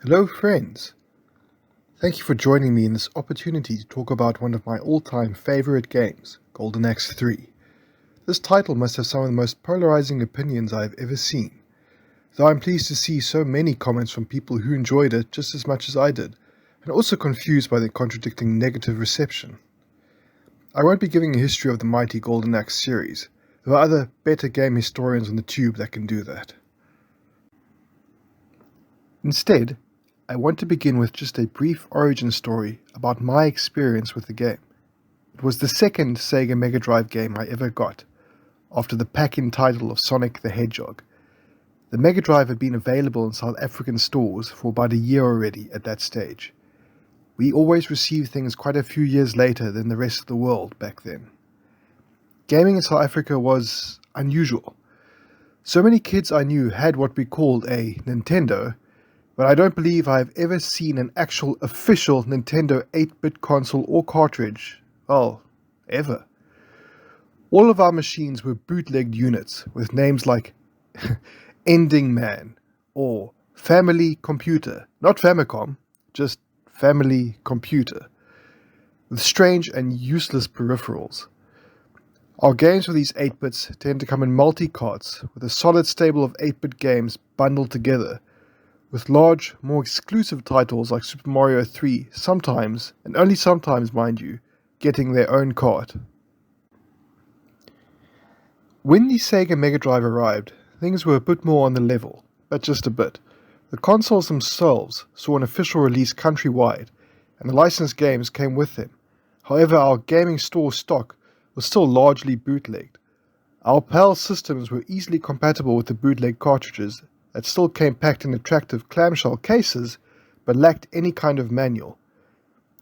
Hello friends! Thank you for joining me in this opportunity to talk about one of my all-time favorite games, Golden Axe 3. This title must have some of the most polarizing opinions I have ever seen, though I'm pleased to see so many comments from people who enjoyed it just as much as I did, and also confused by the contradicting negative reception. I won't be giving a history of the mighty Golden Axe series. There are other better game historians on the tube that can do that. Instead, I want to begin with just a brief origin story about my experience with the game. It was the second Sega Mega Drive game I ever got, after the pack-in title of Sonic the Hedgehog. The Mega Drive had been available in South African stores for about a year already at that stage. We always received things quite a few years later than the rest of the world back then. Gaming in South Africa was unusual. So many kids I knew had what we called a Nintendo, but I don't believe I have ever seen an actual official Nintendo 8-bit console or cartridge, well, ever. All of our machines were bootlegged units with names like Ending Man or Family Computer, not Famicom, just Family Computer, with strange and useless peripherals. Our games for these 8-bits tend to come in multi-carts with a solid stable of 8-bit games bundled together, with large, more exclusive titles like Super Mario 3 sometimes, and only sometimes mind you, getting their own cart. When the Sega Mega Drive arrived, things were a bit more on the level, but just a bit. The consoles themselves saw an official release countrywide, and the licensed games came with them. However, our gaming store stock was still largely bootlegged. Our PAL systems were easily compatible with the bootleg cartridges that still came packed in attractive clamshell cases, but lacked any kind of manual.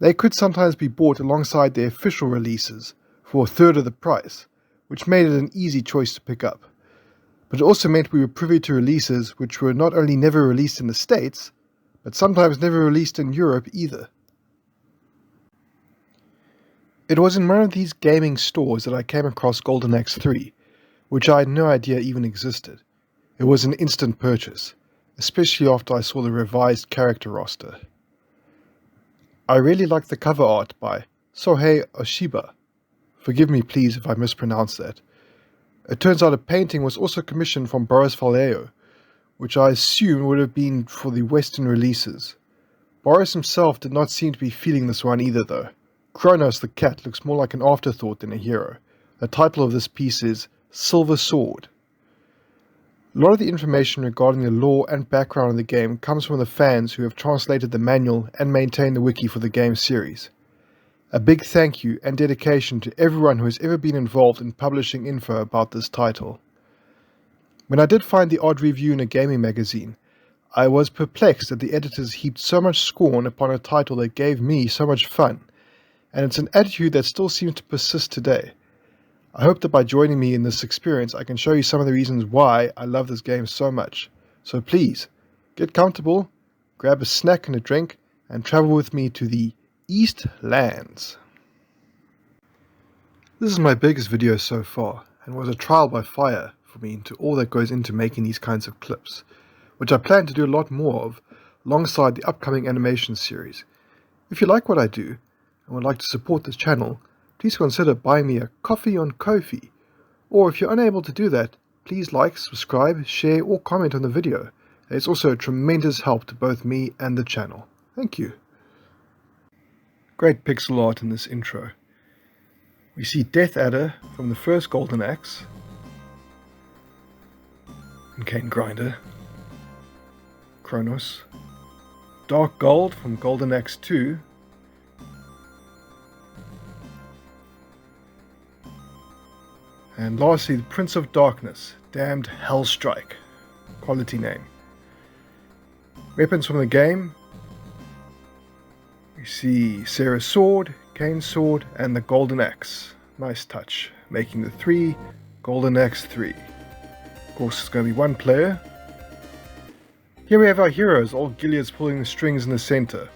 They could sometimes be bought alongside their official releases for a third of the price, which made it an easy choice to pick up. But it also meant we were privy to releases which were not only never released in the States, but sometimes never released in Europe either. It was in one of these gaming stores that I came across Golden Axe 3, which I had no idea even existed. It was an instant purchase, especially after I saw the revised character roster. I really liked the cover art by Sohei Oshiba. Forgive me please if I mispronounce that. It turns out a painting was also commissioned from Boris Vallejo, which I assume would have been for the Western releases. Boris himself did not seem to be feeling this one either though. Kronos the cat looks more like an afterthought than a hero. The title of this piece is Silver Sword. A lot of the information regarding the lore and background of the game comes from the fans who have translated the manual and maintained the wiki for the game series. A big thank you and dedication to everyone who has ever been involved in publishing info about this title. When I did find the odd review in a gaming magazine, I was perplexed that the editors heaped so much scorn upon a title that gave me so much fun, and it's an attitude that still seems to persist today. I hope that by joining me in this experience I can show you some of the reasons why I love this game so much. So please, get comfortable, grab a snack and a drink, and travel with me to the East Lands. This is my biggest video so far, and was a trial by fire for me into all that goes into making these kinds of clips, which I plan to do a lot more of, alongside the upcoming animation series. If you like what I do, and would like to support this channel, please consider buying me a coffee on Ko-fi, or if you're unable to do that, please like, subscribe, share or comment on the video. It's also a tremendous help to both me and the channel. Thank you. Great pixel art in this intro. We see Death Adder from the first Golden Axe, and Cane Grinder, Kronos, Dark Gold from Golden Axe 2, and lastly, the Prince of Darkness, Damned Hellstrike. Quality name. Weapons from the game. We see Sarah's sword, Kane's sword, and the Golden Axe. Nice touch, making the 3 Golden Axe 3. Of course, it's going to be one player. Here we have our heroes, old Gilead's pulling the strings in the center.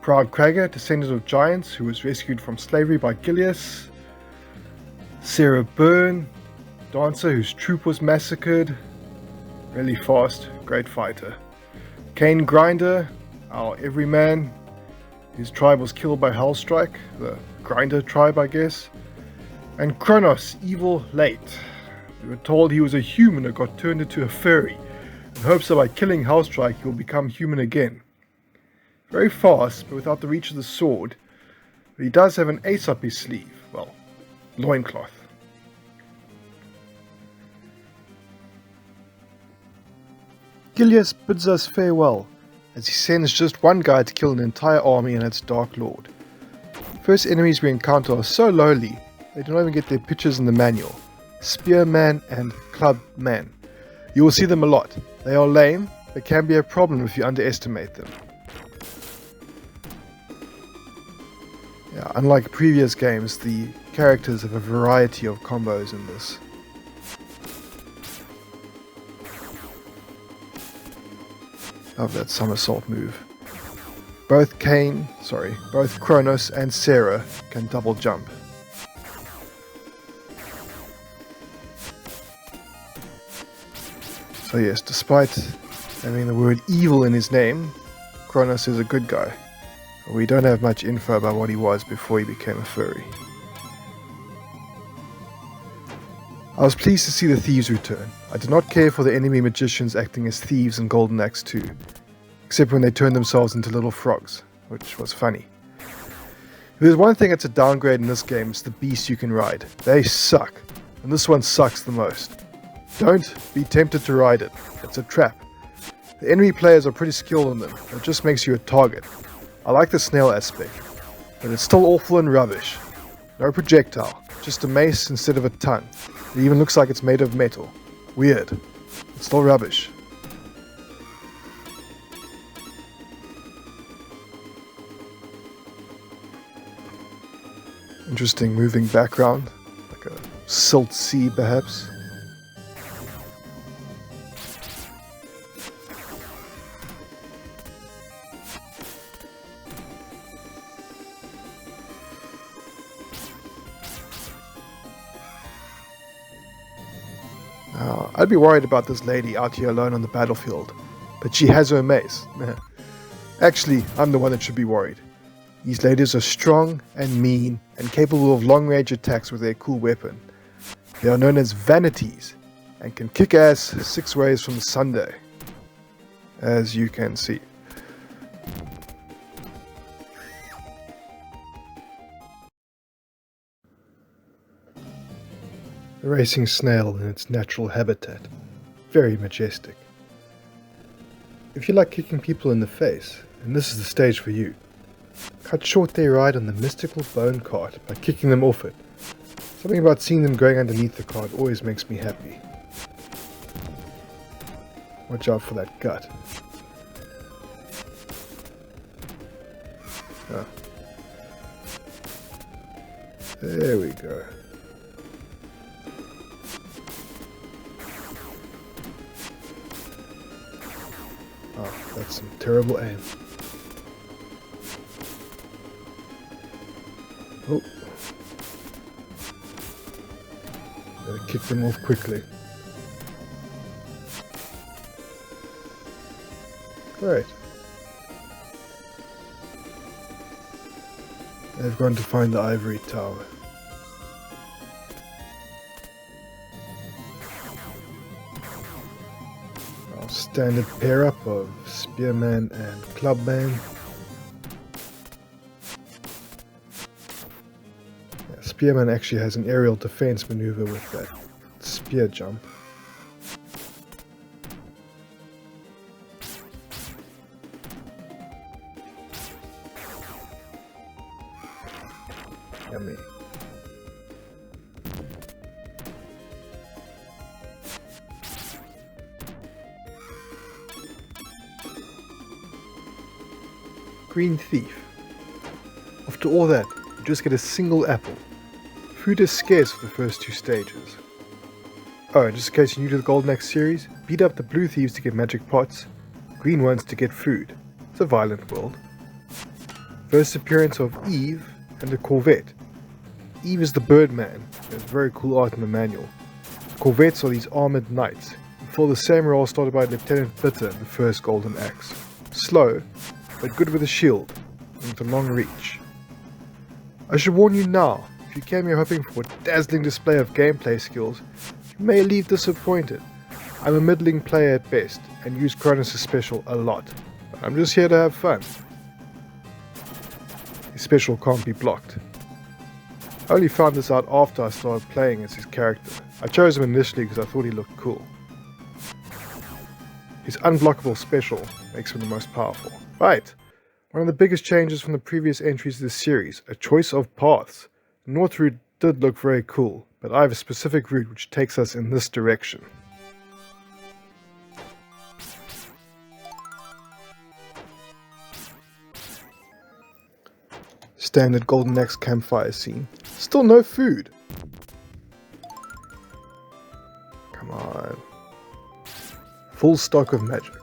Proud Krager, descendant of giants, who was rescued from slavery by Gilius. Sarah Byrne, dancer whose troop was massacred. Really fast, great fighter. Kane Grinder, our everyman, whose tribe was killed by Hellstrike, the Grinder tribe, I guess. And Kronos, evil late. We were told he was a human that got turned into a furry, in hopes that by killing Hellstrike he will become human again. Very fast, but without the reach of the sword. But he does have an ace up his sleeve. Well, loincloth. Gilius bids us farewell, as he sends just one guy to kill an entire army and its Dark Lord. First enemies we encounter are so lowly, they don't even get their pictures in the manual. Spearman and Clubman. You will see them a lot. They are lame, but can be a problem if you underestimate them. Yeah, unlike previous games, the characters have a variety of combos in this. Love that somersault move. Both Kronos and Sarah can double jump. So yes, despite having the word evil in his name, Kronos is a good guy. We don't have much info about what he was before he became a furry. I was pleased to see the thieves return. I did not care for the enemy magicians acting as thieves in Golden Axe 2, except when they turned themselves into little frogs, which was funny. If there's one thing that's a downgrade in this game, it's the beasts you can ride. They suck, and this one sucks the most. Don't be tempted to ride it, it's a trap. The enemy players are pretty skilled on them, it just makes you a target. I like the snail aspect, but it's still awful and rubbish. No projectile, just a mace instead of a tongue. It even looks like it's made of metal. Weird. It's still rubbish. Interesting moving background, like a silt sea perhaps. I'd be worried about this lady out here alone on the battlefield, but she has her mace. Actually, I'm the one that should be worried. These ladies are strong and mean and capable of long-range attacks with their cool weapon. They are known as vanities and can kick ass 6 ways from Sunday, as you can see. A racing snail in its natural habitat. Very majestic. If you like kicking people in the face, then this is the stage for you. Cut short their ride on the mystical bone cart by kicking them off it. Something about seeing them going underneath the cart always makes me happy. Watch out for that gut. Oh. There we go. Oh, that's some terrible aim. Oh. Gotta kick them off quickly. Great. They've gone to find the ivory tower. Our standard pair up of Spearman and Clubman. Yeah, Spearman actually has an aerial defense maneuver with that spear jump. Yummy. Green Thief. After all that, you just get a single apple. Food is scarce for the first 2 stages. Oh, just in case you're new to the Golden Axe series, beat up the blue thieves to get magic pots, green ones to get food. It's a violent world. First appearance of Eve and a Corvette. Eve is the Birdman. There's very cool art in the manual. Corvettes are these armored knights who fill the same role started by Lieutenant Bitter in the first Golden Axe. Slow, but good with a shield and with a long reach. I should warn you now, if you came here hoping for a dazzling display of gameplay skills, you may leave disappointed. I'm a middling player at best and use Cronus' special a lot, but I'm just here to have fun. His special can't be blocked. I only found this out after I started playing as his character. I chose him initially because I thought he looked cool. His unblockable special makes him the most powerful. Right, one of the biggest changes from the previous entries of this series, a choice of paths. The North route did look very cool, but I have a specific route which takes us in this direction. Standard Golden Axe campfire scene. Still no food. Come on. Full stock of magic.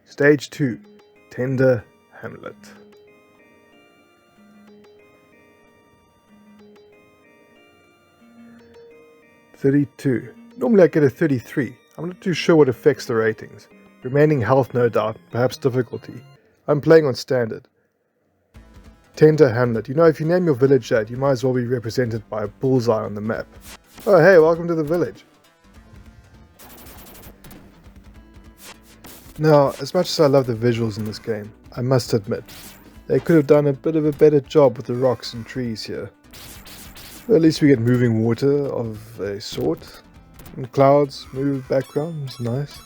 Stage 2. Tender Hamlet. $32. Normally I get a 33. I'm not too sure what affects the ratings. Remaining health, no doubt, perhaps difficulty. I'm playing on standard. Tender Hamlet. You know, if you name your village that, you might as well be represented by a bullseye on the map. Oh hey, welcome to the village. Now, as much as I love the visuals in this game, I must admit, they could have done a bit of a better job with the rocks and trees here. But at least we get moving water of a sort. And clouds, move background, it's nice.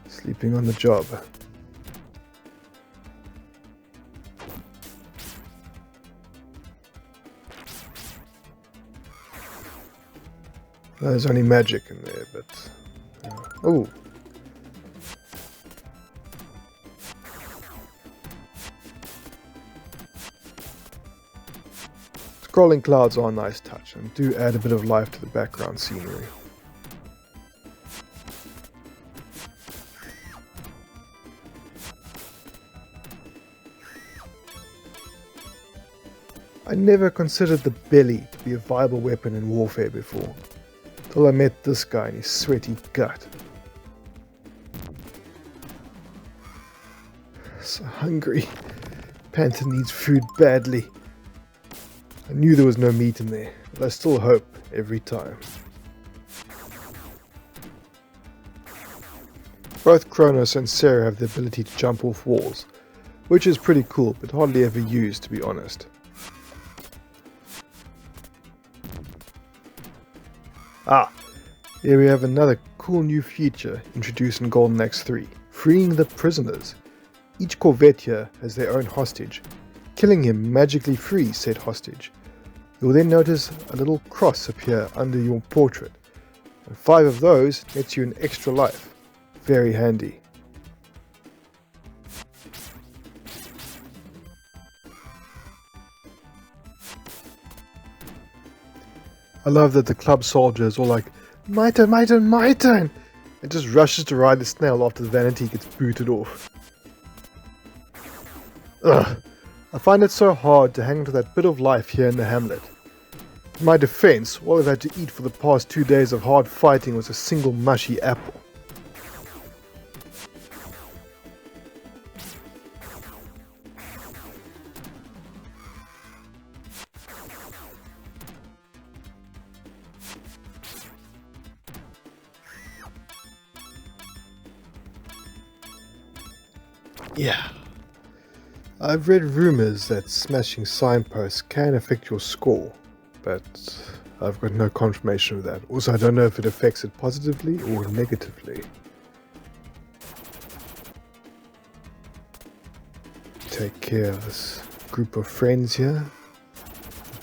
Sleeping on the job. There's only magic in there, but... oh! Scrolling clouds are a nice touch and do add a bit of life to the background scenery. I never considered the belly to be a viable weapon in warfare before, till I met this guy and his sweaty gut. So hungry. Panther needs food badly. I knew there was no meat in there, but I still hope every time. Both Cronus and Sarah have the ability to jump off walls, which is pretty cool, but hardly ever used, to be honest. Ah, here we have another cool new feature introduced in Golden Axe 3, freeing the prisoners. Each Corvette here has their own hostage. Killing him magically frees said hostage. You will then notice a little cross appear under your portrait, and 5 of those nets you an extra life. Very handy. I love that the club soldier is all like, "My turn, my turn, my turn!" and just rushes to ride the snail after the vanity gets booted off. Ugh, I find it so hard to hang to that bit of life here in the hamlet. In my defense, all I've had to eat for the past 2 days of hard fighting was a single mushy apple. Yeah. I've read rumors that smashing signposts can affect your score, but I've got no confirmation of that. Also, I don't know if it affects it positively or negatively. Take care of this group of friends here.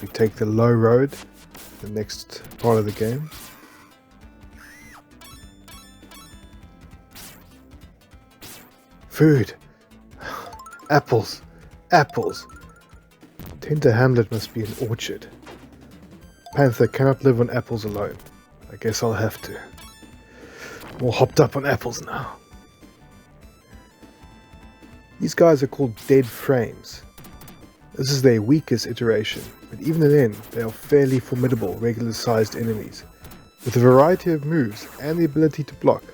We take the low road, the next part of the game. Food. Apples. Apples. Tender Hamlet must be an orchard. panther cannot live on apples alone. I guess I'll have to. I'm all hopped up on apples now. These guys are called dead frames. This is their weakest iteration, but even then, they are fairly formidable regular-sized enemies, with a variety of moves and the ability to block.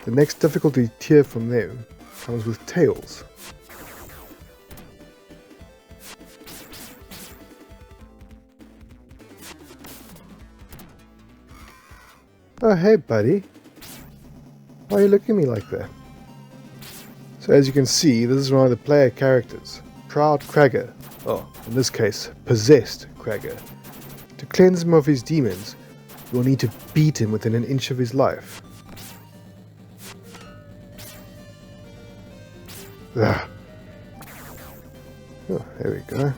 The next difficulty tier from them comes with tails. Oh hey buddy, why are you looking at me like that? So as you can see, this is one of the player characters, Proud Cragger, oh, in this case, Possessed Cragger. To cleanse him of his demons, you will need to beat him within an inch of his life. Ugh. Oh, there we go.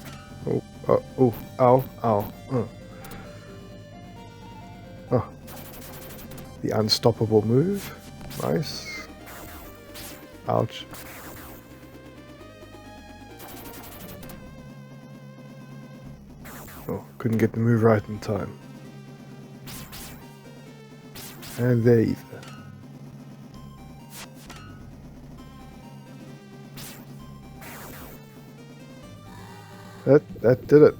Ow. Oh. The unstoppable move. Nice. Ouch. Oh, couldn't get the move right in time. And there either. That did it.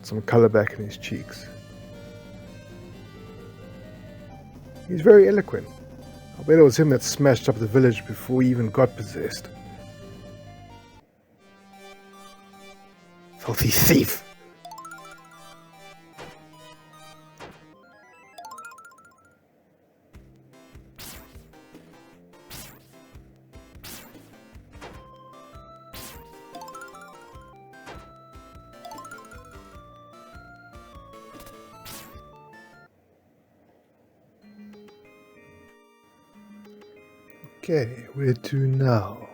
Some colour back in his cheeks. He's very eloquent. I bet it was him that smashed up the village before he even got possessed. Filthy thief! Okay, where to now?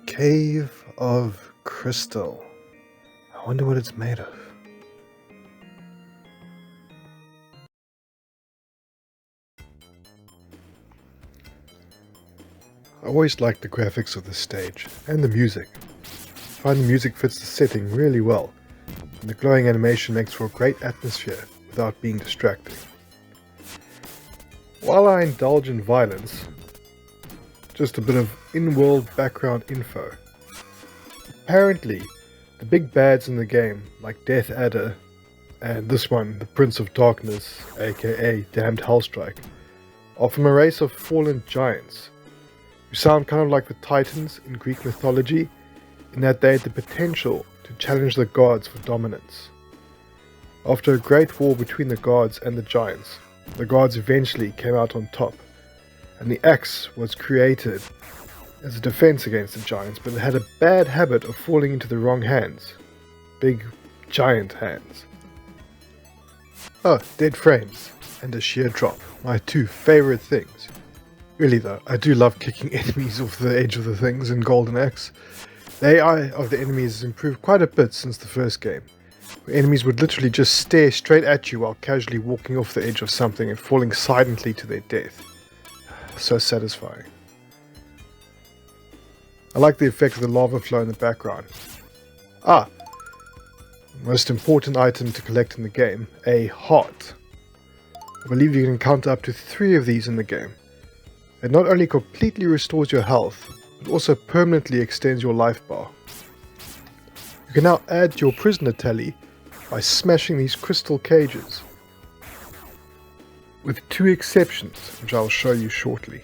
Cave of Crystal. I wonder what it's made of. I always liked the graphics of the stage, and the music. I find the music fits the setting really well, and the glowing animation makes for a great atmosphere without being distracting. While I indulge in violence, just a bit of in-world background info. Apparently, the big bads in the game, like Death Adder, and this one, the Prince of Darkness, aka Damned Hellstrike, are from a race of fallen giants, who sound kind of like the Titans in Greek mythology, in that they had the potential to challenge the gods for dominance. After a great war between the gods and the giants, the gods eventually came out on top, and the axe was created as a defense against the giants, but it had a bad habit of falling into the wrong hands. Big, giant hands. Oh, dead frames and a sheer drop, my two favorite things. Really though, I do love kicking enemies off the edge of the things in Golden Axe. The AI of the enemies has improved quite a bit since the first game, where enemies would literally just stare straight at you while casually walking off the edge of something and falling silently to their death. So satisfying. I like the effect of the lava flow in the background. Ah! Most important item to collect in the game, a heart. I believe you can encounter up to 3 of these in the game. It not only completely restores your health, but also permanently extends your life bar. You can now add to your prisoner tally by smashing these crystal cages. With 2 exceptions, which I'll show you shortly.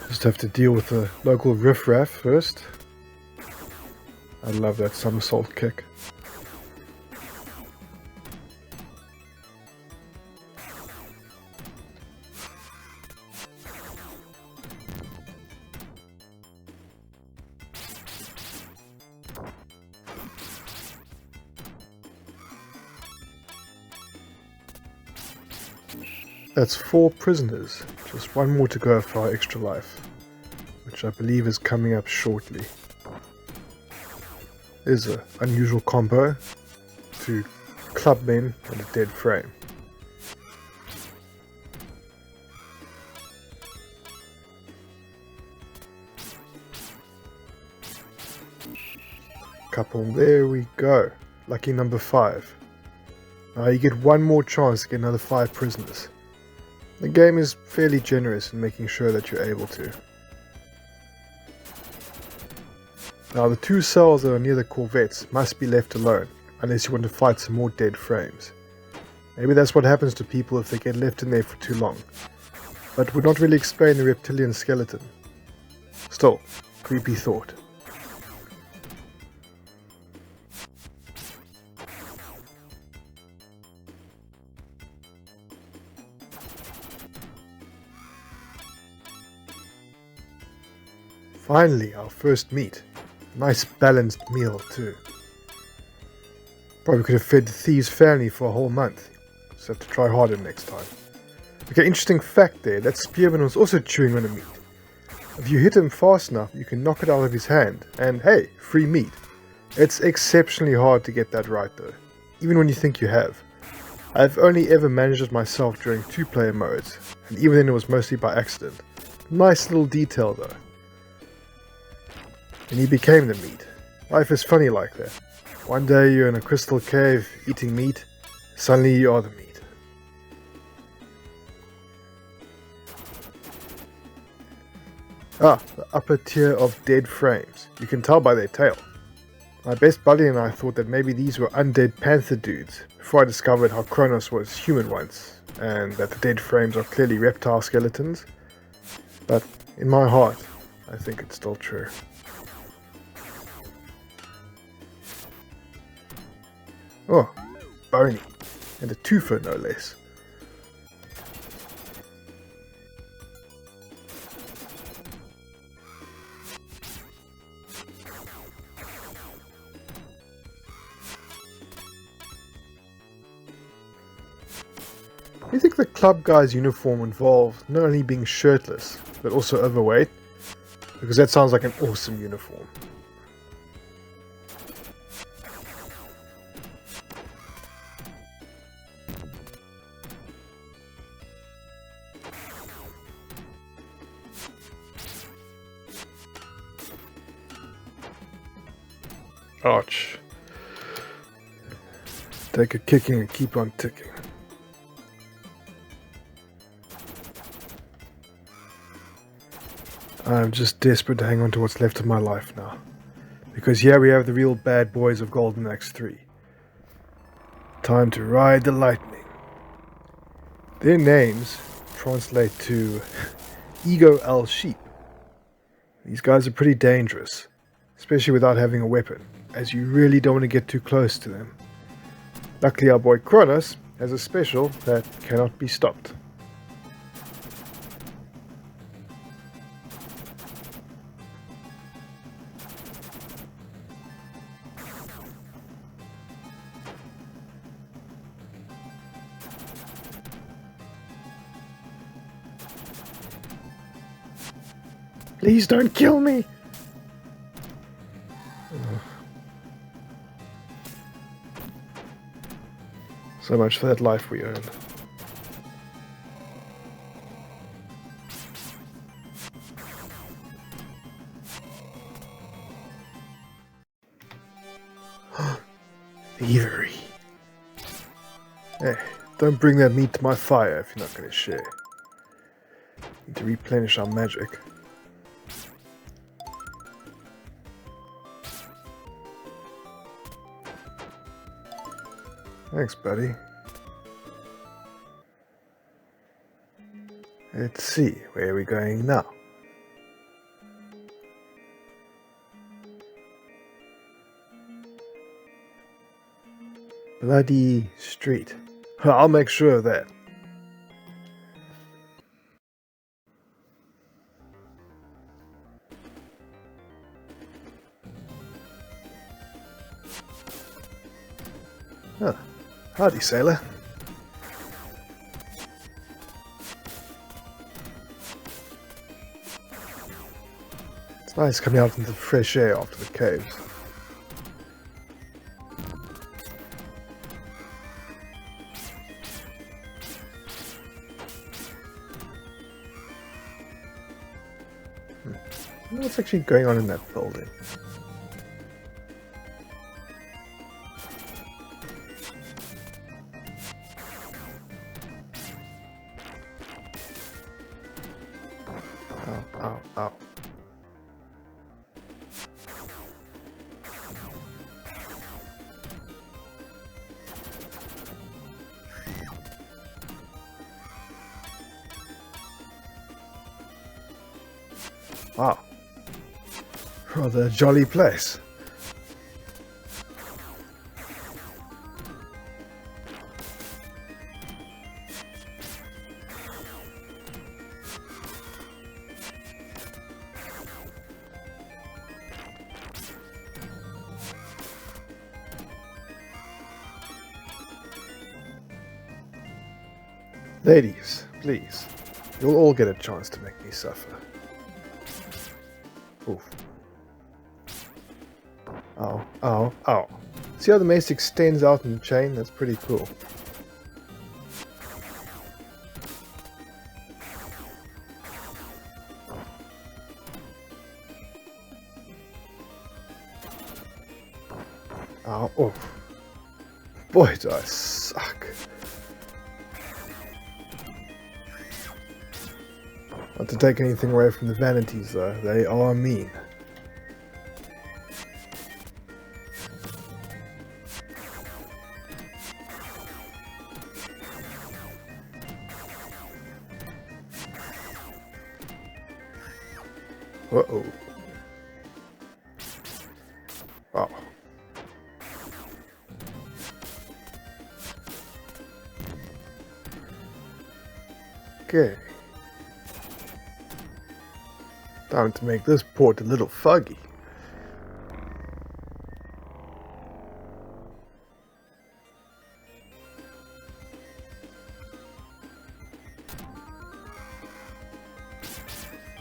Just have to deal with the local riffraff first. I love that somersault kick. That's 4 prisoners, just 1 more to go for our extra life, which I believe is coming up shortly. There's an unusual combo, 2 clubmen and a dead frame. couple, and there we go. Lucky number 5. Now you get one more chance to get another 5 prisoners. The game is fairly generous in making sure that you're able to. Now the 2 cells that are near the corvettes must be left alone, unless you want to fight some more dead frames. Maybe that's what happens to people if they get left in there for too long, but would not really explain the reptilian skeleton. Still, creepy thought. Finally, our first meat. Nice balanced meal too. Probably could have fed the thieves' family for a whole month. Just have to try harder next time. Okay, interesting fact there, that spearman was also chewing on the meat. If you hit him fast enough, you can knock it out of his hand, and hey, free meat. It's exceptionally hard to get that right though, even when you think you have. I've only ever managed it myself during 2-player modes, and even then it was mostly by accident. Nice little detail though. And he became the meat. Life is funny like that. One day you're in a crystal cave eating meat, suddenly you are the meat. Ah, the upper tier of dead frames. You can tell by their tail. My best buddy and I thought that maybe these were undead panther dudes, before I discovered how Kronos was human once, and that the dead frames are clearly reptile skeletons. But in my heart, I think it's still true. Oh, bony, and a twofer no less. Do you think the club guy's uniform involved not only being shirtless, but also overweight? Because that sounds like an awesome uniform. Ouch. Take a kicking and keep on ticking. I'm just desperate to hang on to what's left of my life now. Because here we have the real bad boys of Golden Axe 3. Time to ride the lightning. Their names translate to Ego L Sheep. These guys are pretty dangerous, especially without having a weapon, as you really don't want to get too close to them. Luckily our boy Kronos has a special that cannot be stopped. Please don't kill me! So much for that life we earned. Thievery. Hey, don't bring that meat to my fire if you're not going to share. Need to replenish our magic. Thanks, buddy. Let's see, where are we going now? Bloody street. I'll make sure of that. Huh. Howdy, sailor. It's nice coming out into the fresh air after the caves. What's actually going on in that building? Wow. Rather a jolly place. Ladies, please. You'll all get a chance to make me suffer. Oof. Ow, ow, ow. See how the mace extends out in the chain? That's pretty cool. Ow, oh. Boy, do I suck. Not to take anything away from the vanities, though. They are mean. Uh-oh. Wow. Okay. Time to make this port a little fuggy.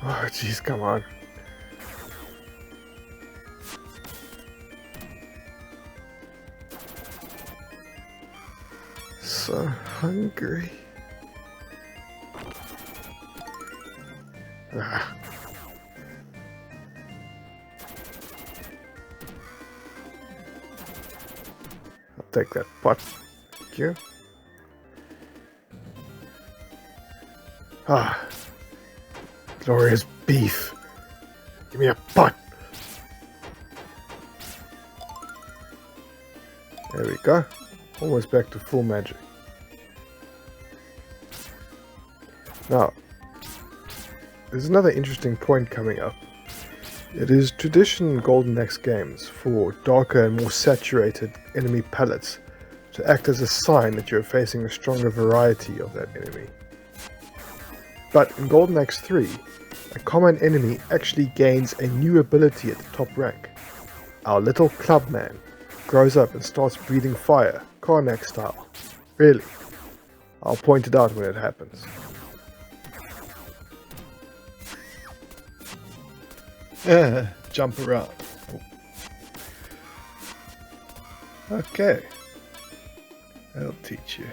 Oh, jeez, come on. So hungry. Ah. I'll take that pot. Thank you. Ah. Glorious beef. Give me a pot. There we go. Almost back to full magic. Now, there's another interesting point coming up. It is tradition in Golden Axe games for darker and more saturated enemy palettes to act as a sign that you're facing a stronger variety of that enemy. But in Golden Axe 3, a common enemy actually gains a new ability at the top rank. Our little clubman grows up and starts breathing fire, Karnak style. Really. I'll point it out when it happens. Jump around. Oh. Okay. I'll teach you.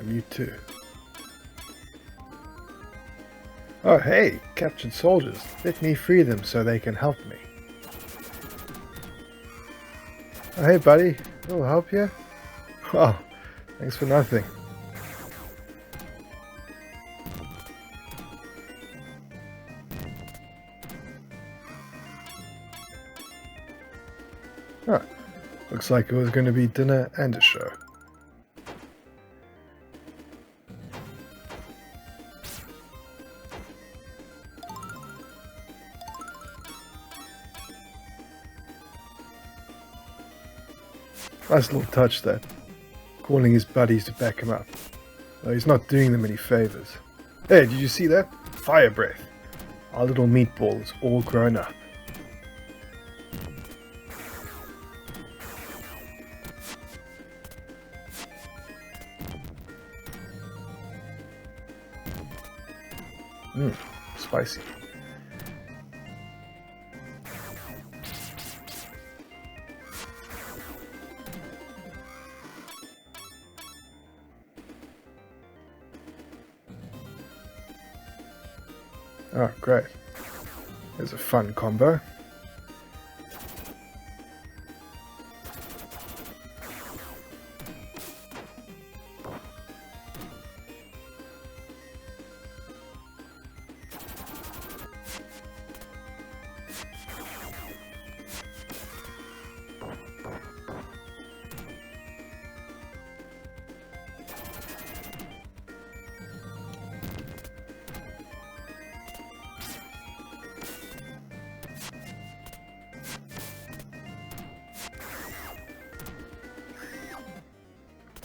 You too. Oh hey, captured soldiers. Let me free them so they can help me. Oh hey buddy, will help you? Oh, thanks for nothing. Oh, looks like it was going to be dinner and a show. Nice little touch that, calling his buddies to back him up. Though he's not doing them any favors. Hey, did you see that? Fire breath. Our little meatball is all grown up. Spicy. Oh, great. There's a fun combo.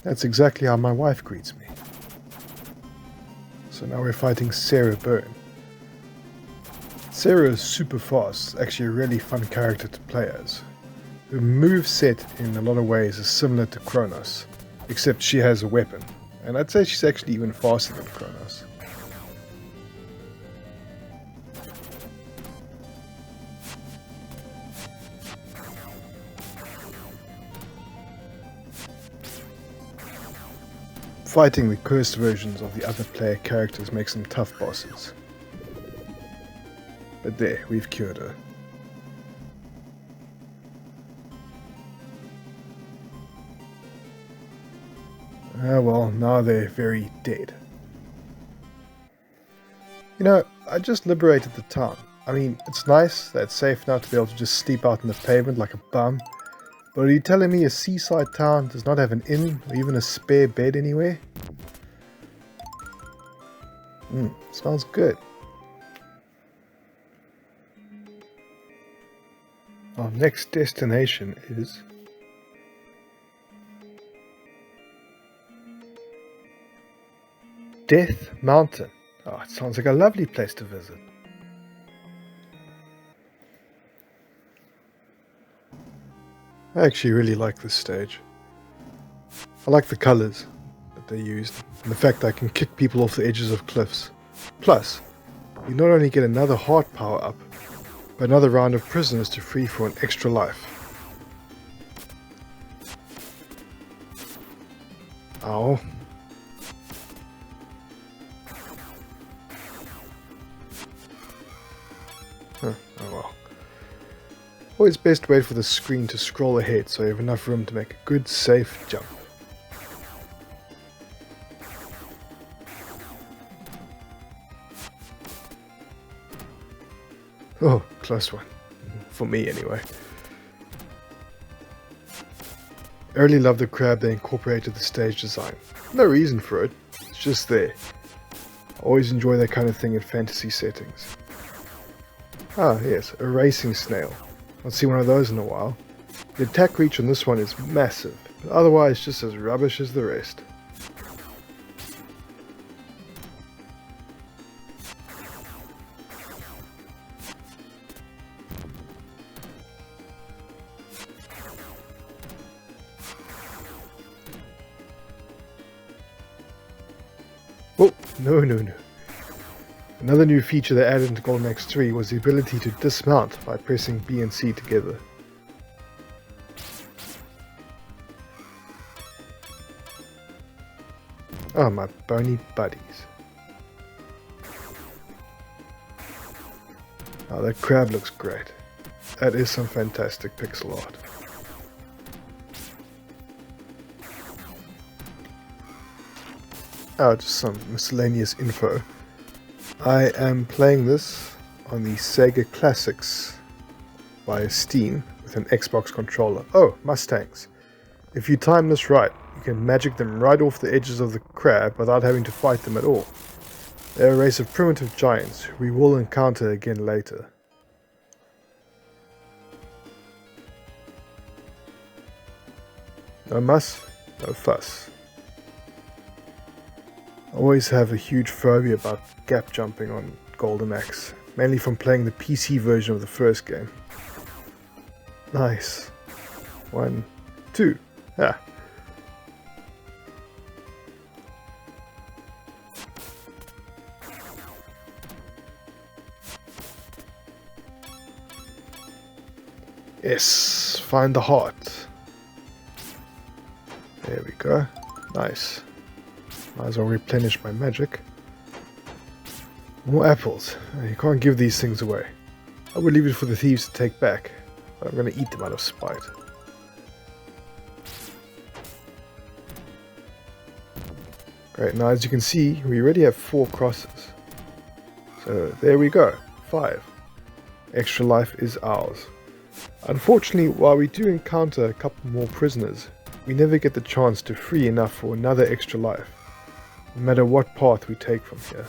That's exactly how my wife greets me. So now we're fighting Sarah Byrne. Sarah is super fast, actually a really fun character to play as. Her moveset in a lot of ways is similar to Kronos, except she has a weapon, and I'd say she's actually even faster than Kronos. Fighting the cursed versions of the other player characters makes them tough bosses. But there, we've cured her. Ah well, now they're very dead. You know, I just liberated the town. I mean, it's nice that it's safe now to be able to just sleep out on the pavement like a bum. But are you telling me a seaside town does not have an inn or even a spare bed anywhere? Smells good. Our next destination is Death Mountain. Oh, it sounds like a lovely place to visit. I actually really like this stage. I like the colors that they used, and the fact that I can kick people off the edges of cliffs. Plus, you not only get another heart power up, but another round of prisoners to free for an extra life. Ow. Oh well. Always best to wait for the screen to scroll ahead so you have enough room to make a good safe jump. Oh, close one. For me anyway. I really love the crab they incorporated the stage design. No reason for it, it's just there. I always enjoy that kind of thing in fantasy settings. Ah yes, a racing snail. Not seen one of those in a while. The attack reach on this one is massive, but otherwise just as rubbish as the rest. Oh, no. Another new feature they added into Golden Axe 3 was the ability to dismount by pressing B and C together. Oh, my bony buddies. Oh, that crab looks great. That is some fantastic pixel art. Oh, just some miscellaneous info. I am playing this on the Sega Classics via Steam with an Xbox controller. Oh, Mustangs. If you time this right, you can magic them right off the edges of the crab without having to fight them at all. They're a race of primitive giants who we will encounter again later. No muss, no fuss. I always have a huge phobia about gap jumping on Golden Axe, mainly from playing the PC version of the first game. Nice. 1, 2. Ah. Yes, find the heart. There we go. Nice. Might as well replenish my magic. More apples. You can't give these things away. I would leave it for the thieves to take back, but I'm going to eat them out of spite. Great, now as you can see, we already have 4 crosses. So there we go, 5. Extra life is ours. Unfortunately, while we do encounter a couple more prisoners, we never get the chance to free enough for another extra life, no matter what path we take from here.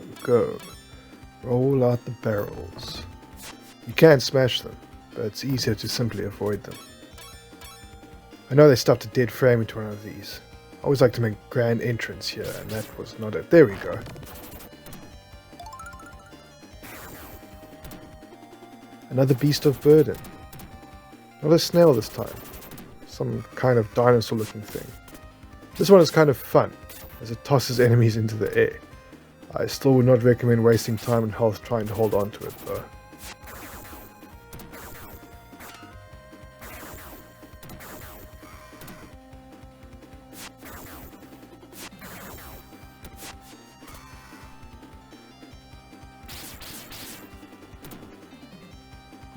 time, go. Roll out the barrels. You can smash them, but it's easier to simply avoid them. I know they stuffed a dead frame into one of these. I always like to make grand entrance here, and that was not it. There we go. Another beast of burden. Not a snail this time. Some kind of dinosaur looking thing. This one is kind of fun, as it tosses enemies into the air. I still would not recommend wasting time and health trying to hold on to it though.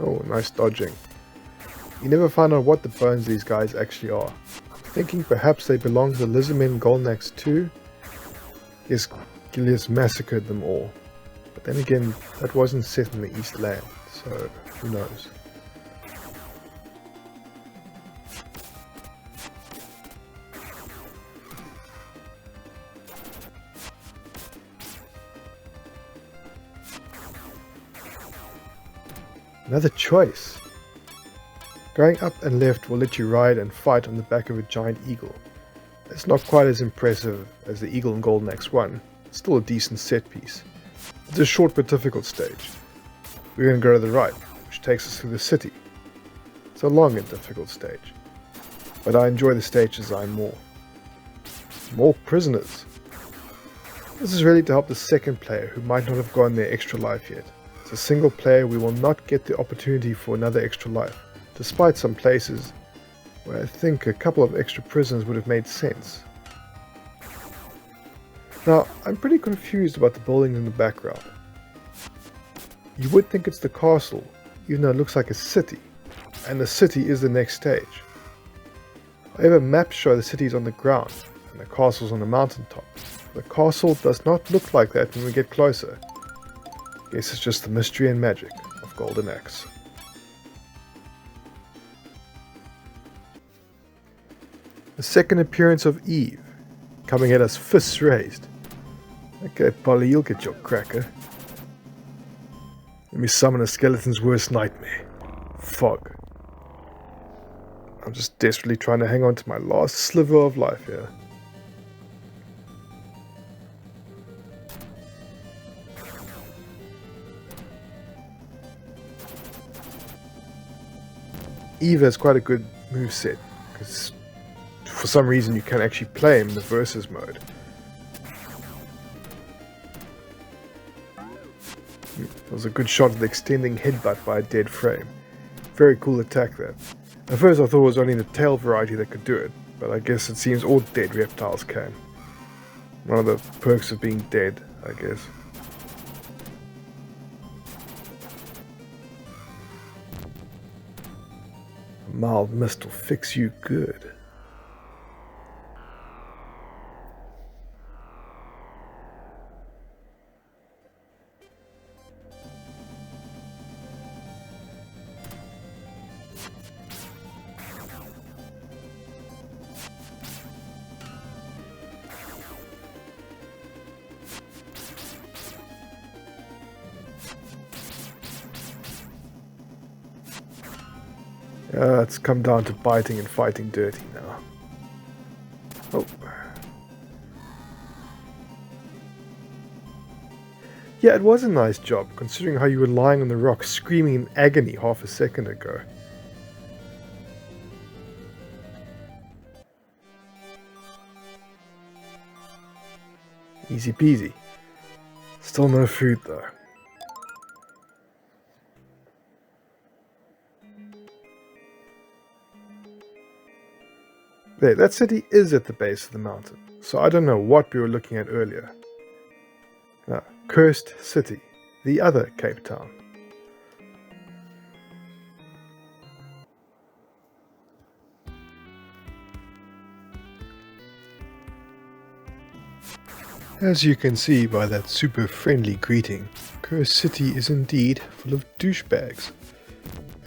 Oh, nice dodging. You never find out what the bones these guys actually are. Thinking perhaps they belong to the Lizardmen Golden Axe 2? Yes, Gilius massacred them all. But then again, that wasn't set in the East Land, so who knows. Another choice. Going up and left will let you ride and fight on the back of a giant eagle. It's not quite as impressive as the eagle in Golden Axe 1, it's still a decent set piece. It's a short but difficult stage. We're going to go to the right, which takes us through the city. It's a long and difficult stage, but I enjoy the stage design more. More prisoners. This is really to help the second player who might not have gone their extra life yet. As a single player, we will not get the opportunity for another extra life, despite some places where I think a couple of extra prisoners would have made sense. Now, I'm pretty confused about the building in the background. You would think it's the castle, even though it looks like a city, and the city is the next stage. However, maps show the city is on the ground, and the castle's on the mountaintop. The castle does not look like that when we get closer. Guess it's just the mystery and magic of Golden Axe. The second appearance of Eve, coming at us fists raised. Okay, Polly, you'll get your cracker. Let me summon a skeleton's worst nightmare. Fog. I'm just desperately trying to hang on to my last sliver of life here. Eve has quite a good moveset, because for some reason you can actually play him in the versus mode. That was a good shot of the extending headbutt by a dead frame. Very cool attack that. At first I thought it was only the tail variety that could do it, but I guess it seems all dead reptiles can. One of the perks of being dead, I guess. A mild mist will fix you good. It's come down to biting and fighting dirty now. Oh. Yeah, it was a nice job, considering how you were lying on the rock screaming in agony half a second ago. Easy peasy. Still no food though. There, that city is at the base of the mountain, so I don't know what we were looking at earlier. Cursed City, the other Cape Town. As you can see by that super friendly greeting, Cursed City is indeed full of douchebags.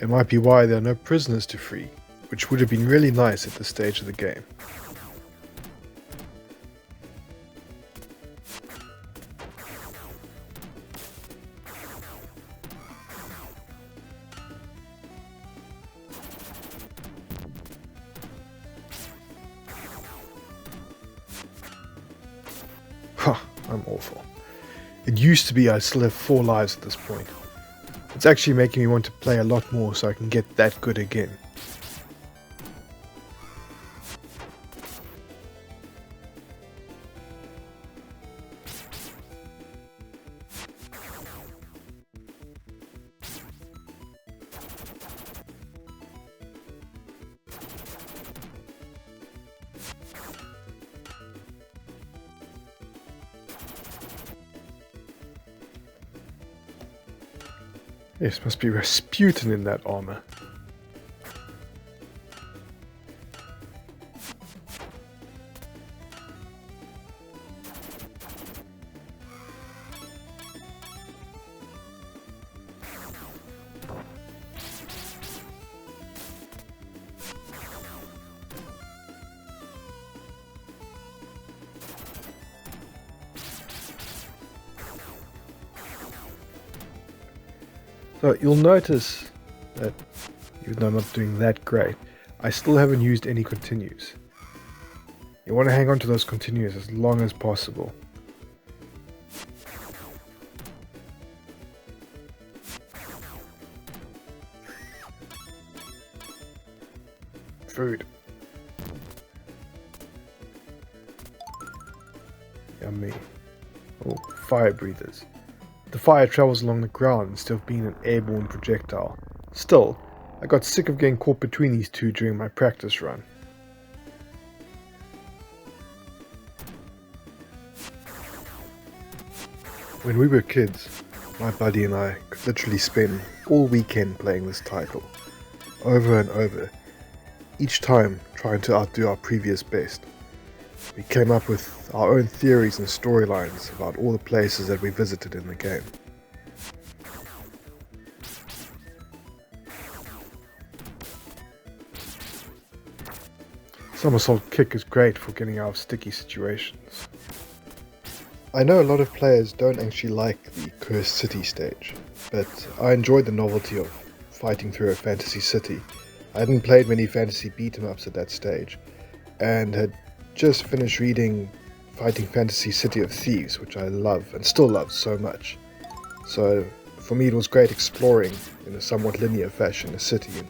It might be why there are no prisoners to free, which would have been really nice at this stage of the game. I'm awful. It used to be I still have 4 lives at this point. It's actually making me want to play a lot more so I can get that good again. Yes, must be Rasputin in that armor. So you'll notice that even though I'm not doing that great, I still haven't used any continues. You want to hang on to those continues as long as possible. Food. Yummy. Oh, fire breathers. The fire travels along the ground instead of being an airborne projectile. Still, I got sick of getting caught between these two during my practice run. When we were kids, my buddy and I could literally spend all weekend playing this title, over and over, each time trying to outdo our previous best. We came up with our own theories and storylines about all the places that we visited in the game. Somersault Kick is great for getting out of sticky situations. I know a lot of players don't actually like the Cursed City stage, but I enjoyed the novelty of fighting through a fantasy city. I hadn't played many fantasy beat-em-ups at that stage, and had just finished reading Fighting Fantasy City of Thieves, which I love and still love so much. So for me it was great exploring in a somewhat linear fashion a city and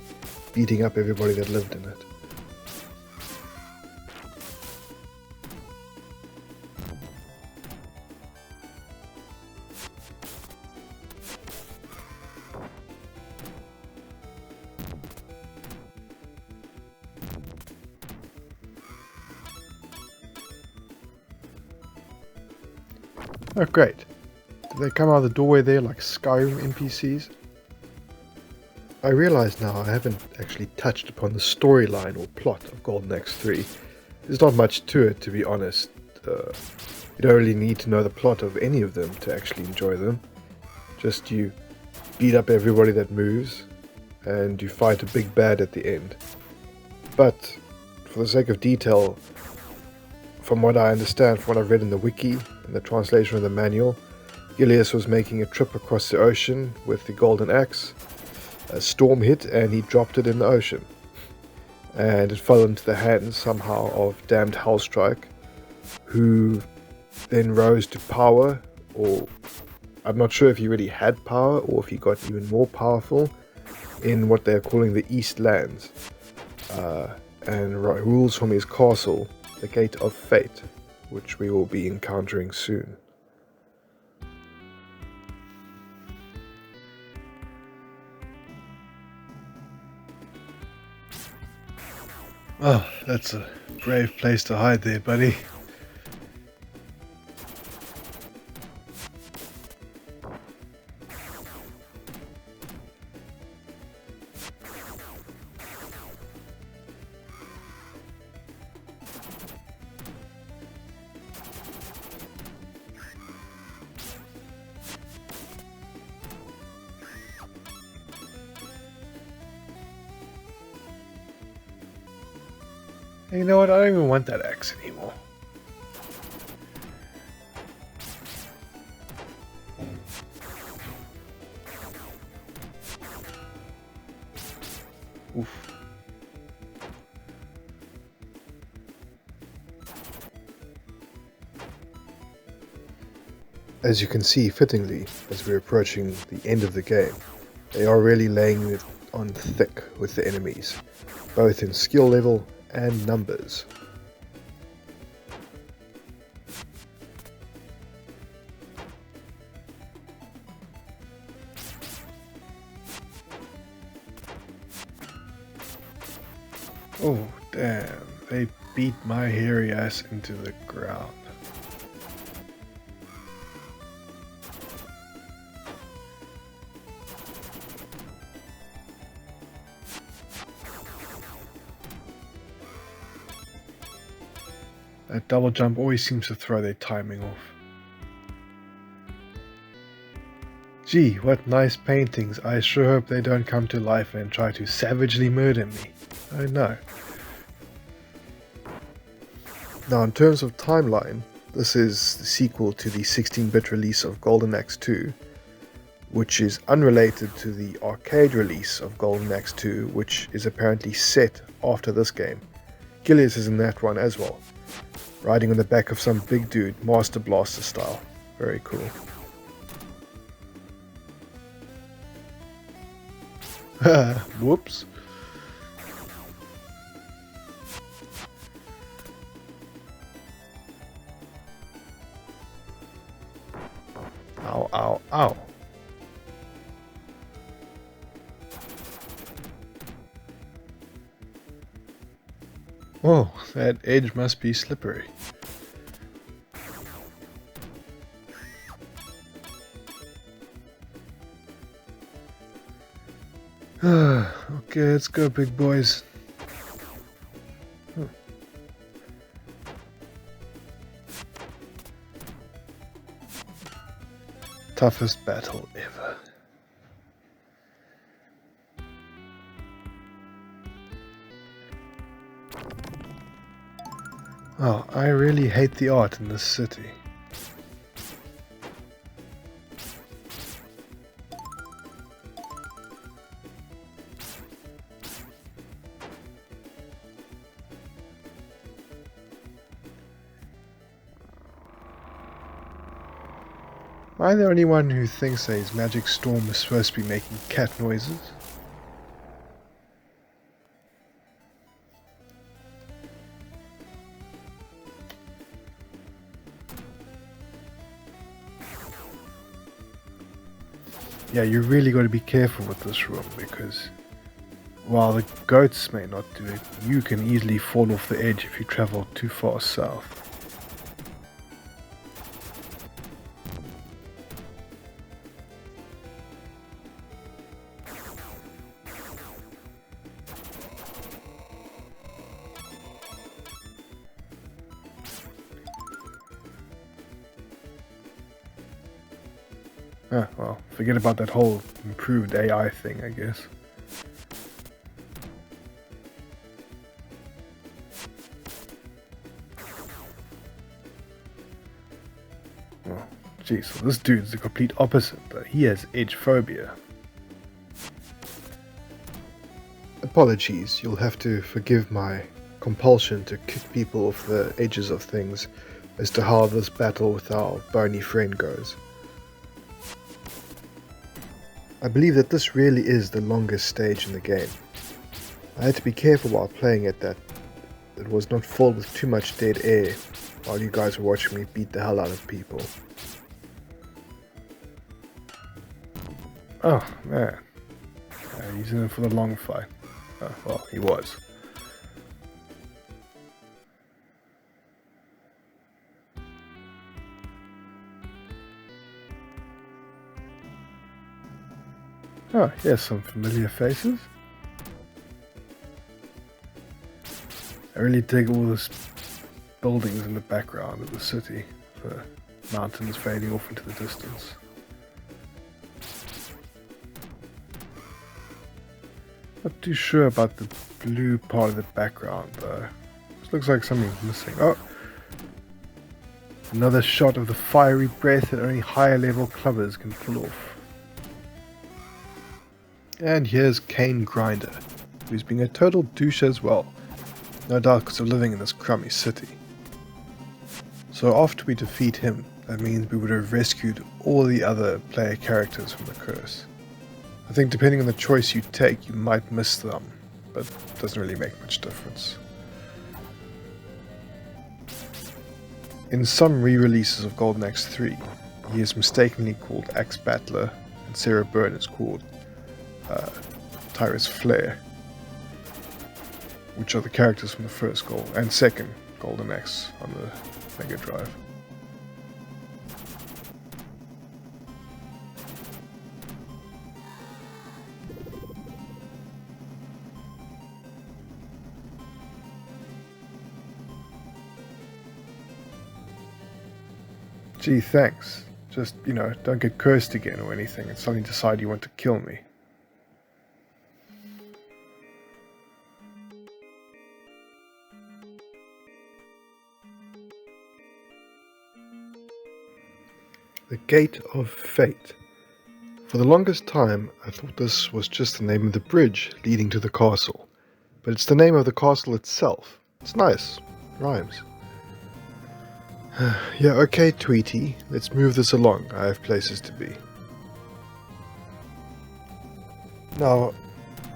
beating up everybody that lived in it. Oh great. Do they come out of the doorway there like Skyrim NPCs? I realise now I haven't actually touched upon the storyline or plot of Golden Axe 3. There's not much to it, to be honest. You don't really need to know the plot of any of them to actually enjoy them. Just you beat up everybody that moves, and you fight a big bad at the end. But, for the sake of detail, from what I understand, from what I've read in the wiki and the translation of the manual, Ilias was making a trip across the ocean with the Golden Axe. A storm hit and he dropped it in the ocean. And it fell into the hands somehow of damned Hellstrike, who then rose to power, or I'm not sure if he really had power or if he got even more powerful in what they're calling the East Lands, and rules from his castle, the Gate of Fate, which we will be encountering soon. Oh, that's a brave place to hide there, buddy. Hey, you know what? I don't even want that axe anymore. Oof. As you can see fittingly, as we're approaching the end of the game, they are really laying it on thick with the enemies, both in skill level and numbers. Oh damn, they beat my hairy ass into the ground. That double jump always seems to throw their timing off. Gee, what nice paintings. I sure hope they don't come to life and try to savagely murder me. Oh no. Now in terms of timeline, this is the sequel to the 16-bit release of Golden Axe 2, which is unrelated to the arcade release of Golden Axe 2, which is apparently set after this game. Gilius is in that one as well, riding on the back of some big dude, Master Blaster style. Very cool. Whoops. Ow, ow, ow. Oh, that edge must be slippery. Okay, let's go, big boys. Toughest battle ever. Oh, I really hate the art in this city. Am I the only one who thinks that his magic storm is supposed to be making cat noises? Yeah, you really got to be careful with this room, because while the goats may not do it, you can easily fall off the edge if you travel too far south. Ah, well, forget about that whole improved AI thing, I guess. Well, geez, so this dude's the complete opposite, though. He has edge phobia. Apologies, you'll have to forgive my compulsion to kick people off the edges of things as to how this battle with our bony friend goes. I believe that this really is the longest stage in the game. I had to be careful while playing it that it was not filled with too much dead air while you guys were watching me beat the hell out of people. Oh man, he's in it for the long fight. Oh, well, he was. Oh, here's some familiar faces. I really dig all these buildings in the background of the city, the mountains fading off into the distance. Not too sure about the blue part of the background though. This looks like something's missing. Oh! Another shot of the fiery breath that only higher level clubbers can pull off. And here's Kane Grinder, who's being a total douche as well, no doubt because of living in this crummy city. So after we defeat him, That means we would have rescued all the other player characters from the curse. I think depending on the choice you take, you might miss them, but it doesn't really make much difference. In some re-releases of Golden Axe 3, he is mistakenly called Axe Battler, and Sarah Byrne is called Tyrus Flare, which are the characters from the first and second Golden Axe on the Mega Drive. Gee, thanks. Just, don't get cursed again or anything and suddenly decide you want to kill me. The Gate of Fate. For the longest time, I thought this was just the name of the bridge leading to the castle. But it's the name of the castle itself. It's nice. Rhymes. Yeah, okay, Tweety. Let's move this along. I have places to be. Now,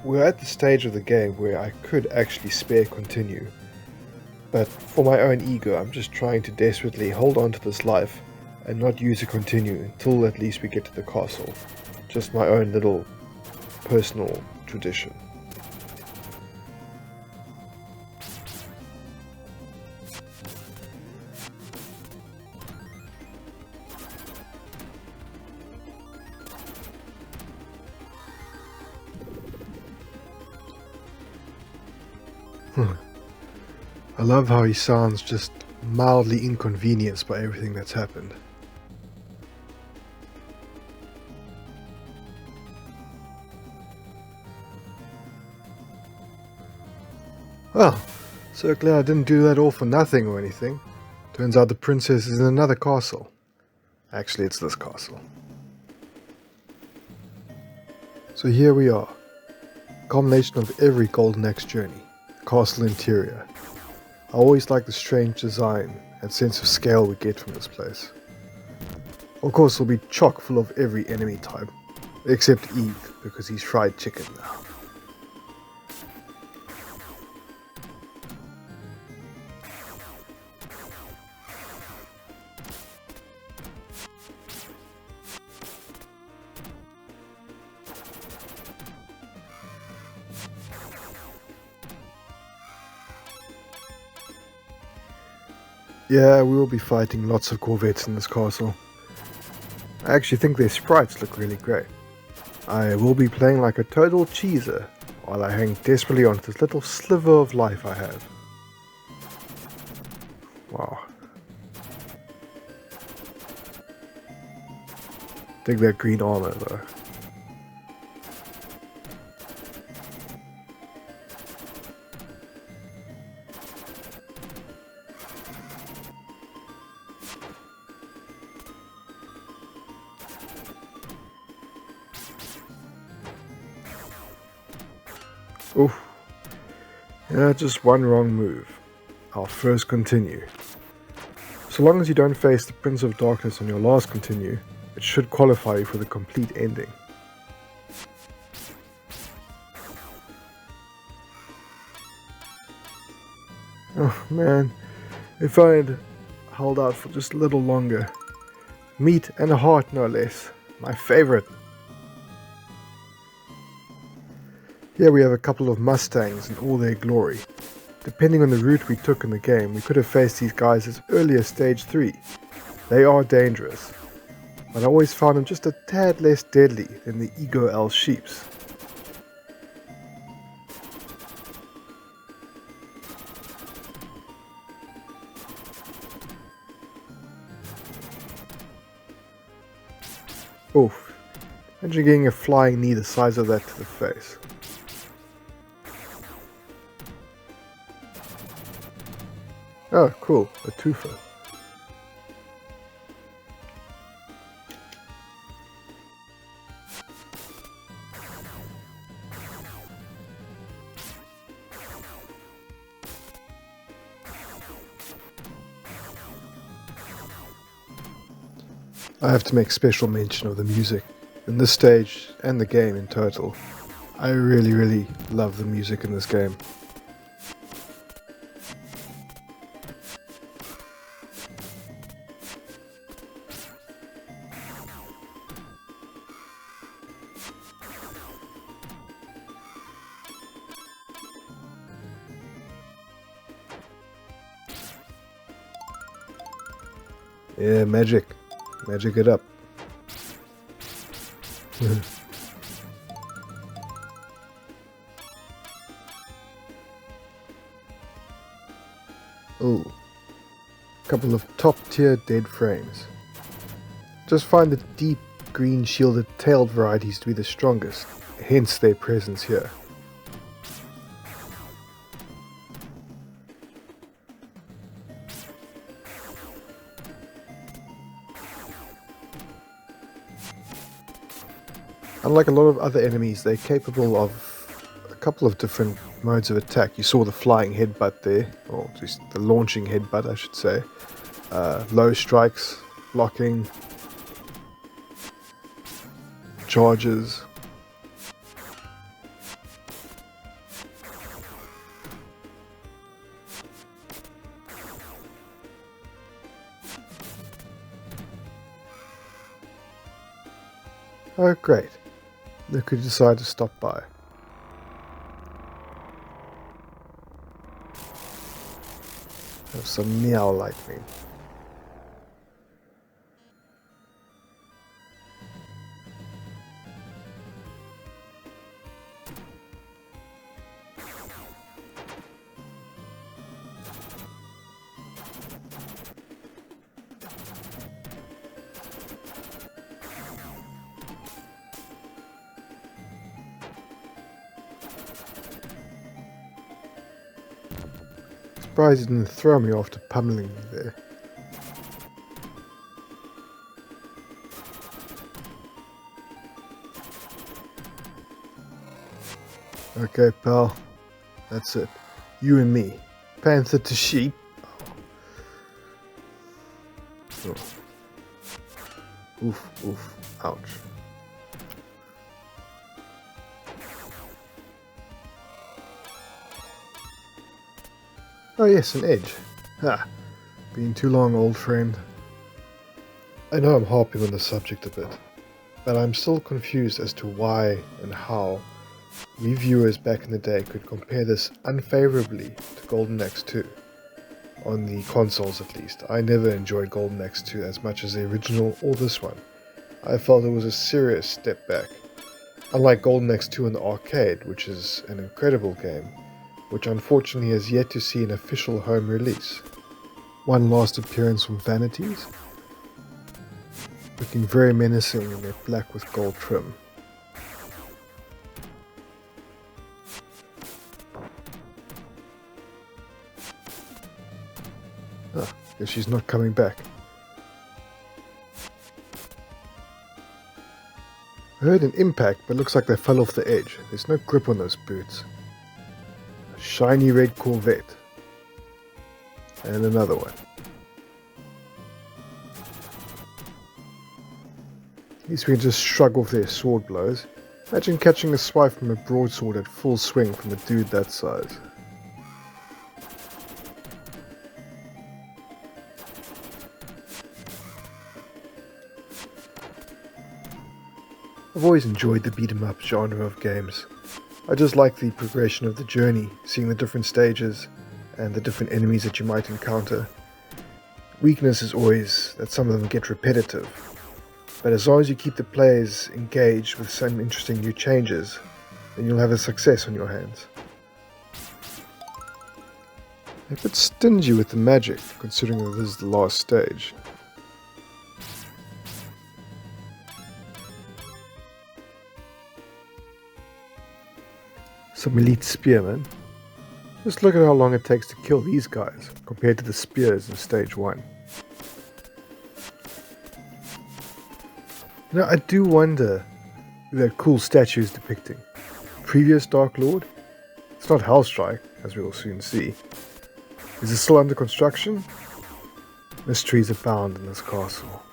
we're at the stage of the game where I could actually spare continue. But for my own ego, I'm just trying to desperately hold on to this life and not use a continue until at least we get to the castle. Just my own little personal tradition. I love how he sounds just mildly inconvenienced by everything that's happened. Well, so glad I didn't do that all for nothing or anything. Turns out the princess is in another castle. Actually, it's this castle. So here we are. A combination of every Golden Axe journey. Castle interior. I always like the strange design and sense of scale we get from this place. Of course, it'll be chock full of every enemy type, except Eve, because he's fried chicken now. Yeah, we will be fighting lots of Corvettes in this castle. I actually think their sprites look really great. I will be playing like a total cheeser while I hang desperately onto this little sliver of life I have. Wow. Dig that green armor though. Oof. Yeah, just one wrong move. I'll first continue. So long as you don't face the Prince of Darkness on your last continue, it should qualify you for the complete ending. Oh man, if I had held out for just a little longer. Meat and a heart, no less. My favorite. Here we have a couple of Mustangs in all their glory. Depending on the route we took in the game, we could have faced these guys as early as stage 3. They are dangerous, but I always found them just a tad less deadly than the Ego L sheeps. Oof, imagine getting a flying knee the size of that to the face. Oh, cool, a twofer. I have to make special mention of the music in this stage and the game in total. I really love the music in this game. Yeah, magic. Magic it up. Ooh. Couple of top tier dead frames. Just find the deep green shielded tailed varieties to be the strongest, hence their presence here. Unlike a lot of other enemies, they're capable of a couple of different modes of attack. You saw the flying headbutt there, or just the launching headbutt I should say. Low strikes, blocking, charges. Oh great, look who decided to stop by. Have some meow lightning. Surprised he didn't throw me after pummeling me there. Okay, pal. That's it. You and me. Panther to sheep. Oh. Oof, oof. Ouch. Oh yes, an edge. Ha! Been too long, old friend. I know I'm harping on the subject a bit, but I'm still confused as to why and how we viewers back in the day could compare this unfavorably to Golden Axe 2. On the consoles at least. I never enjoyed Golden Axe 2 as much as the original or this one. I felt it was a serious step back. Unlike Golden Axe 2 in the arcade, which is an incredible game, which unfortunately has yet to see an official home release. One last appearance from Vanities, looking very menacing in their black with gold trim. Ah, guess she's not coming back. I heard an impact, but looks like they fell off the edge. There's no grip on those boots. Shiny red Corvette. And another one. These men just shrug off their sword blows. Imagine catching a swipe from a broadsword at full swing from a dude that size. I've always enjoyed the beat-em-up genre of games. I just like the progression of the journey, seeing the different stages and the different enemies that you might encounter. Weakness is always that some of them get repetitive, but as long as you keep the players engaged with some interesting new changes, then you'll have a success on your hands. A bit stingy with the magic, considering that this is the last stage. Some elite spearmen. Just look at how long it takes to kill these guys compared to the spears in stage 1. You know, I do wonder who that cool statue is depicting. Previous Dark Lord? It's not Hellstrike, as we will soon see. Is it still under construction? Mysteries abound in this castle.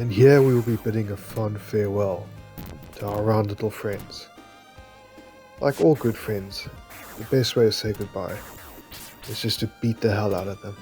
And here we will be bidding a fond farewell to our round little friends. Like all good friends, the best way to say goodbye is just to beat the hell out of them.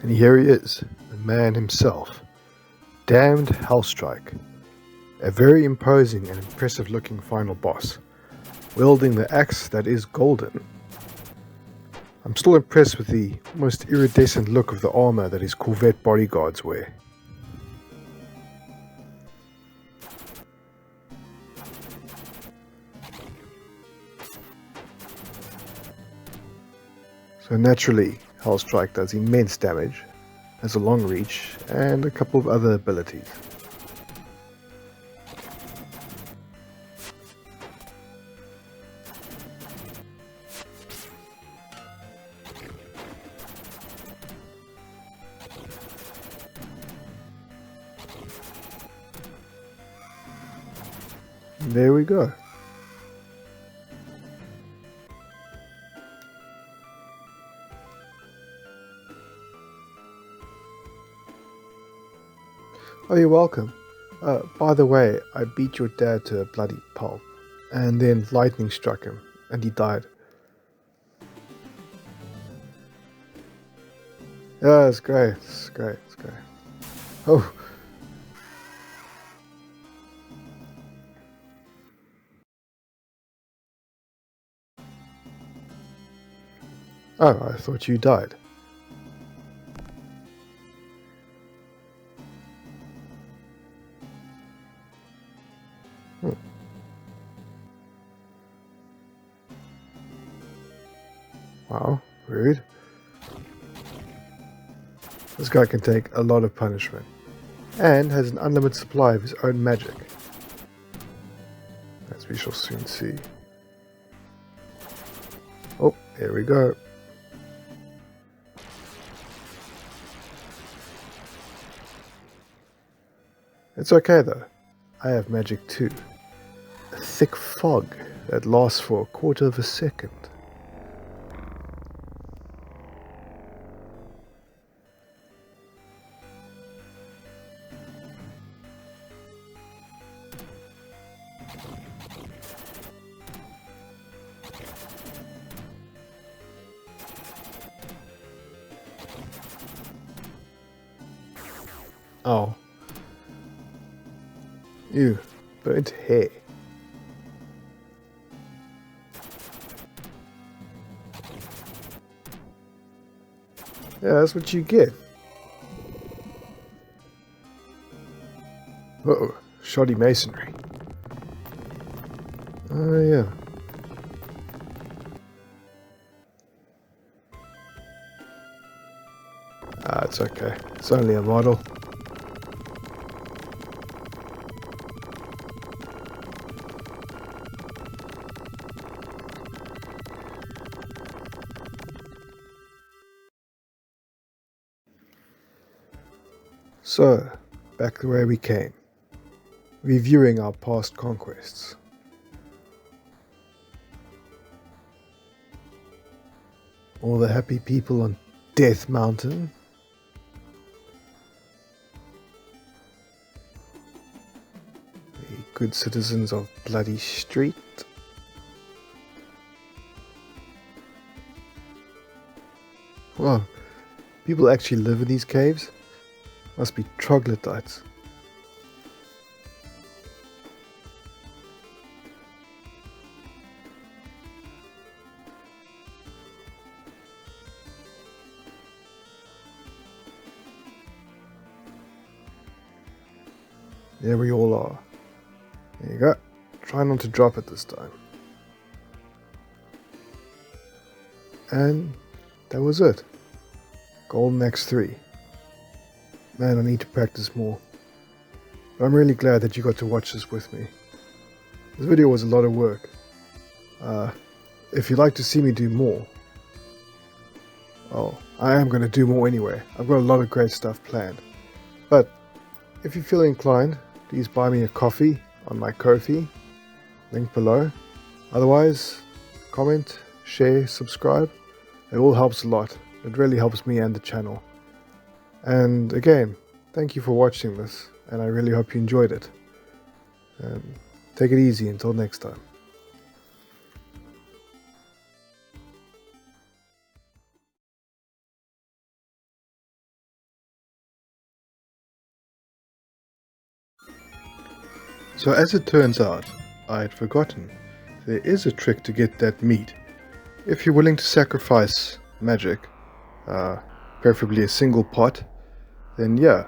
And here he is, the man himself, Damned Hellstrike, a very imposing and impressive looking final boss, wielding the axe that is golden. I'm still impressed with the almost iridescent look of the armor that his Corvette bodyguards wear. So naturally, Hellstrike does immense damage, has a long reach, and a couple of other abilities. There we go. Oh, you're welcome. By the way, I beat your dad to a bloody pulp, and then lightning struck him, and he died. Yeah, it's great, it's great, it's great. Oh. Oh, I thought you died. Wow, rude. This guy can take a lot of punishment, and has an unlimited supply of his own magic, as we shall soon see. Oh, here we go. It's okay though, I have magic too. A thick fog that lasts for a quarter of a second. Oh. Ew, burnt hair. Yeah, that's what you get. Uh-oh, shoddy masonry. Oh, yeah. Ah, it's okay. It's only a model. So, back to where we came, reviewing our past conquests. All the happy people on Death Mountain. The good citizens of Bloody Street. Wow, people actually live in these caves? Must be troglodytes. There we all are. There you go. Try not to drop it this time. And that was it. Golden Axe 3. Man, I need to practice more. But I'm really glad that you got to watch this with me. This video was a lot of work. If you'd like to see me do more, Oh, I am going to do more anyway. I've got a lot of great stuff planned. But if you feel inclined, please buy me a coffee on my Ko-fi, link below. Otherwise, comment, share, subscribe. It all helps a lot. It really helps me and the channel. And again, thank you for watching this, and I really hope you enjoyed it. And take it easy until next time. So as it turns out, I had forgotten, there is a trick to get that meat. If you're willing to sacrifice magic, preferably a single pot, then yeah,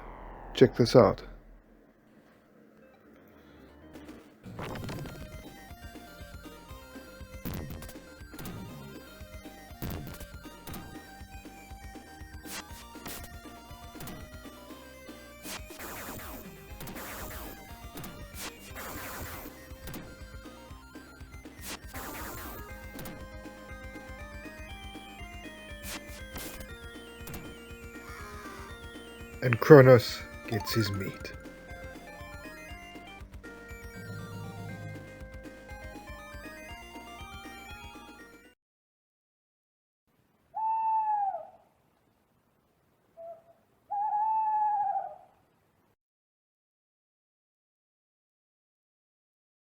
check this out. And Kronos gets his meat.